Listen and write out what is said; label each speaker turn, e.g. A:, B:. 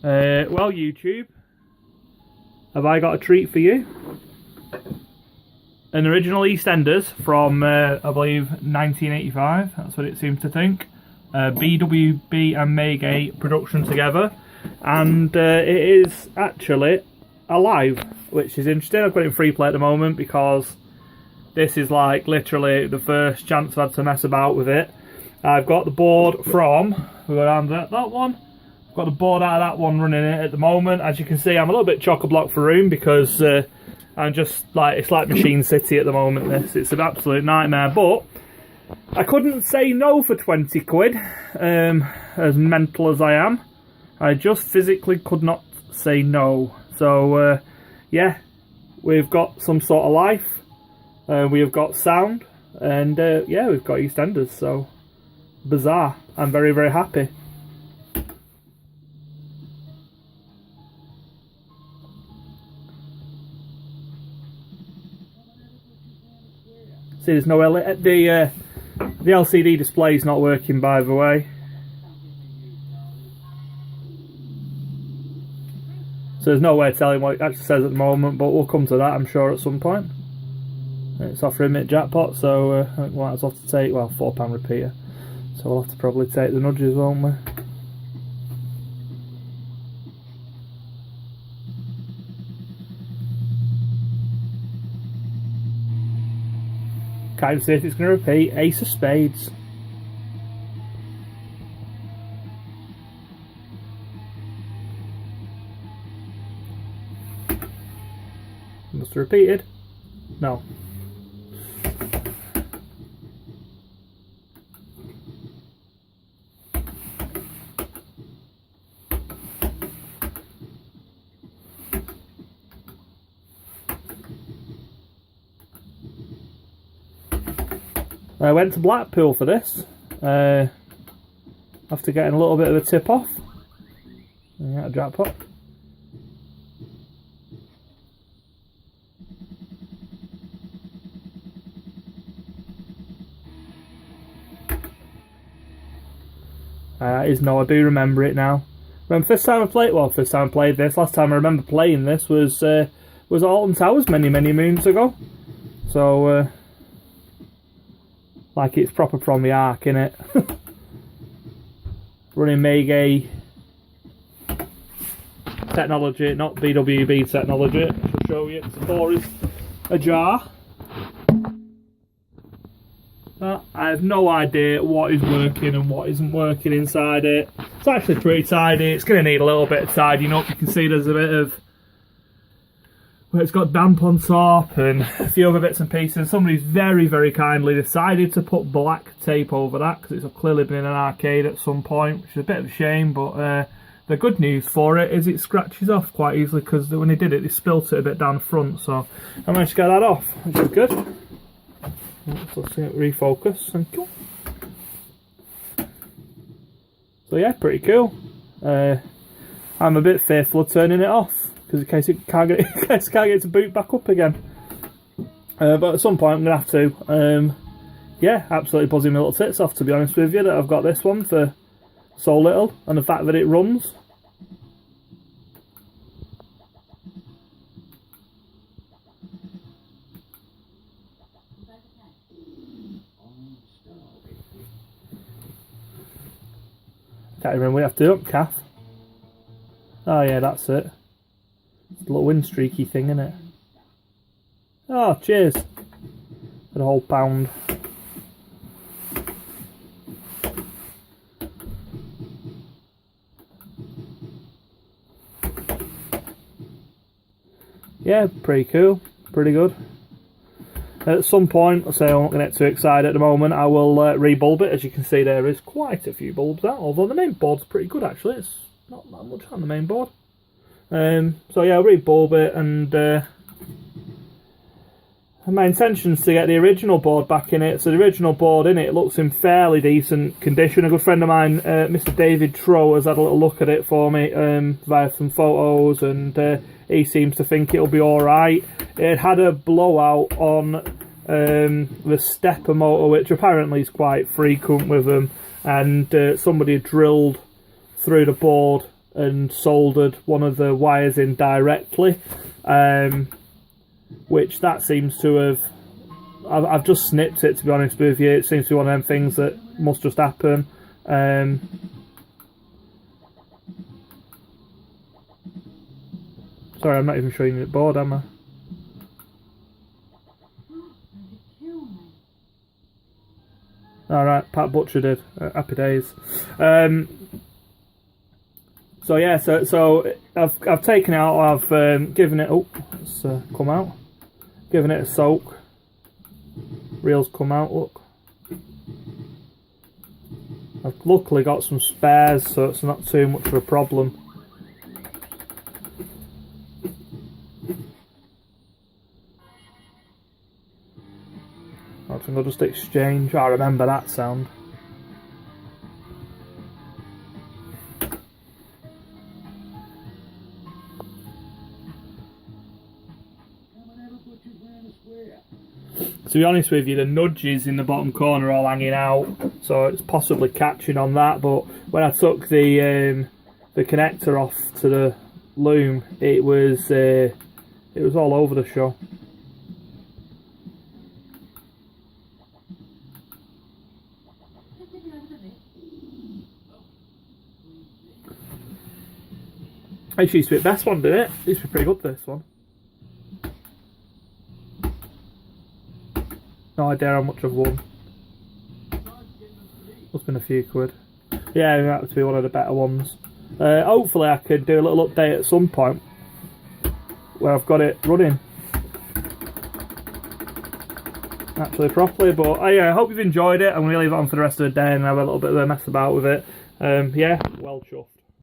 A: Well, YouTube, have I got a treat for you? An original Eastenders from, I believe, 1985. That's what it seems to think. BWB and Maygay production together. And it is actually alive, which is interesting. I've got it in free play at the moment because this is like literally the first chance I've had to mess about with it. I've got the board from, we'll go down to that one. Got the board out of that one running it at the moment. As you can see, I'm a little bit chock-a-block for room because I'm just like, it's like Machine City at the moment. It's an absolute nightmare, but I couldn't say no for 20 quid. As mental as I am, I just physically could not say no. So yeah, we've got some sort of life. We have got sound, and yeah, we've got Eastenders. So bizarre. I'm very, very happy. See, there's no the LCD display is not working, by the way. So there's no way of telling what it actually says at the moment, but we'll come to that, I'm sure, at some point. It's offering me Jackpot, so I think we'll have to take, well, £4 repeater. So we'll have to probably take the nudges, won't we? Can't even see if it's going to repeat. Ace of Spades. Must have repeated. No. I went to Blackpool for this, after getting a little bit of a tip off. Yeah, a Jackpot. Is no, I do remember it now. Remember first time I played, well, first time I played this, last time I remember playing this was Alton Towers many moons ago. So like it's proper from the arc, innit? Running Maygay technology, not BWB technology. I shall show you. The door is ajar. I have no idea what is working and what isn't working inside it. It's actually pretty tidy. It's going to need a little bit of tidying up. You can see there's a bit of, well, it's got damp on top and a few other bits and pieces. Somebody's very, very kindly decided to put black tape over that because it's clearly been in an arcade at some point, which is a bit of a shame. But the good news for it is it scratches off quite easily because when they did it, they spilt it a bit down the front. So I managed to get that off, which is good. Let's see it refocus. Thank you. So yeah, pretty cool. I'm a bit fearful of turning it off because in case it can't get it to boot back up again. But at some point I'm gonna have to. Yeah, absolutely buzzing my little tits off, to be honest with you, that I've got this one for so little, and the fact that it runs. Can't remember what you have to do up, calf. Oh yeah, that's it. It's a little wind streaky thing, isn't it? Oh, cheers. For the whole pound. Yeah, pretty cool. Pretty good. At some point, I say I'm not going to get too excited at the moment, I will rebulb it. As you can see, there is quite a few bulbs out, although the main board's pretty good actually. It's not that much on the main board. So yeah, I'll rebulb it, and my intention is to get the original board back in it. So the original board in it looks in fairly decent condition. A good friend of mine, Mr. David Trow, has had a little look at it for me via some photos, and he seems to think it'll be alright. It had a blowout on the stepper motor, which apparently is quite frequent with them, and somebody drilled through the board and soldered one of the wires in directly, which that seems to have... I've just snipped it, to be honest with you. It seems to be one of them things that must just happen. Sorry, I'm not even showing you the board, am I? Alright, Pat Butcher did. Happy days. So yeah, so I've taken it out. I've given it. Oh, it's come out. Given it a soak. Reels come out. Look. I've luckily got some spares, so it's not too much of a problem. I think I'll just exchange. I remember that sound. To be honest with you, the nudges in the bottom corner are all hanging out, so it's possibly catching on that. But when I took the connector off to the loom, it was all over the show. It used to be the best one, didn't it? It used to be pretty good, this one. No idea how much I've won. Must have been a few quid. Yeah, that would be one of the better ones. Hopefully I could do a little update at some point where I've got it running actually properly. But I hope you've enjoyed it. I'm going to leave it on for the rest of the day and have a little bit of a mess about with it. Yeah, well chuffed.